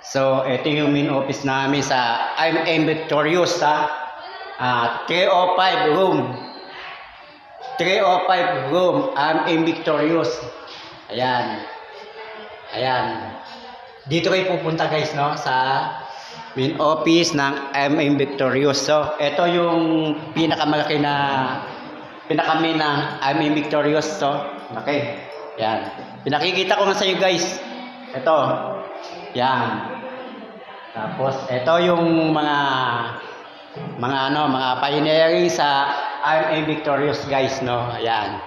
So, ito yung main office namin sa I'm Victorious sa 305 room. 305 room, I'm Victorious. Ayan. Ayan. Dito kayo pupunta guys, no? Sa main office ng I'm Victorious. So, ito yung pinakamalaki na pinakami ng I'm Victorious. So, okay. Yan. Pinakikita ko nga sa iyo guys. Ito. Yan. Tapos ito yung mga pioneering sa I'm Victorious guys, no. Ayan.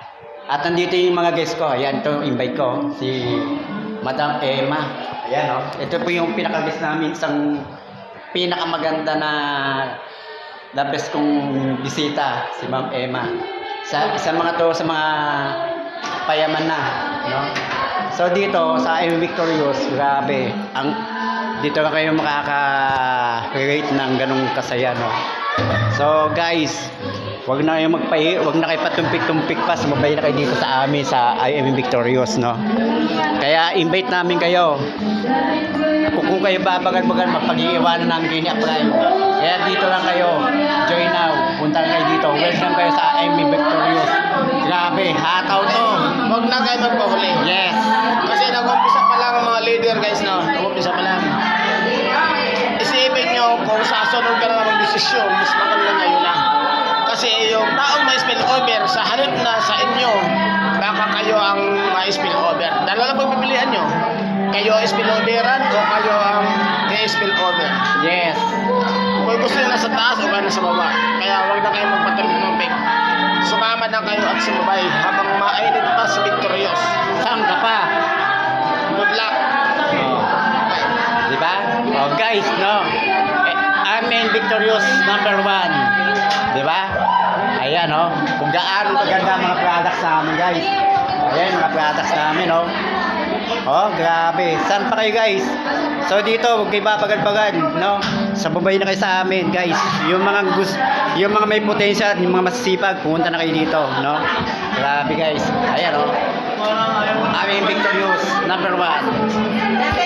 At nandito yung mga guests ko. Ayan, ito invite ko si Madam Emma. Ayan, no. Ito po yung pinaka-guest namin, isang pinakamaganda na the best kong bisita, si Ma'am Emma. Sa mga to sa mga payaman na, no. So dito sa I'm Victorious, grabe, dito na kayo makaka-rate ng ganung kasaya, no. So guys, wag na kayo patumpik-tumpik pa, sumabay na kayo dito sa amin sa I'm Victorious, no. Kaya invite namin kayo. Kung kayo babagan-bagan, mapag-iiwanan ng Guinea Prime. Kaya dito lang kayo, join now, punta lang kayo dito. Welcome kayo sa I'm Victorious. Grabe, hataw to. Huwag na kayo magpahuli. Yes. Kasi nag-umpisa pa lang ang mga leader guys, no? Nag-umpisa pa lang. Isipin nyo kung sasunod ka na mag-desisyon, mas maganda ngayon na. Kasi yung taong may spillover, sa halip na sa inyo, baka kayo ang may spillover. Dalawa lang pagpipilian nyo. Kayo ang spilloveran o kayo ang spillover. Yes. Kung gusto nyo nasa taas o nasa baba. Kaya huwag na kayo magpatumpik. Sumama na kayo at sumabay habang mainit pa sa Victorious. Saan ka pa? Good luck. Diba? Oh guys, no. I'm Victorious number 1. Diba? Ayan, no. Kung gaano kaganda mga products namin, guys. Ayan, mga products namin, no. Oh, grabe. Saan pa kayo, guys? So dito, huwag kayo babagad-bagad, no. Sababay na kayo sa amin, guys. Yung mga may potential, yung mga masisipag, pumunta na kayo dito, no. Grabe, guys. Ayan, no. I'm Victorious number 1.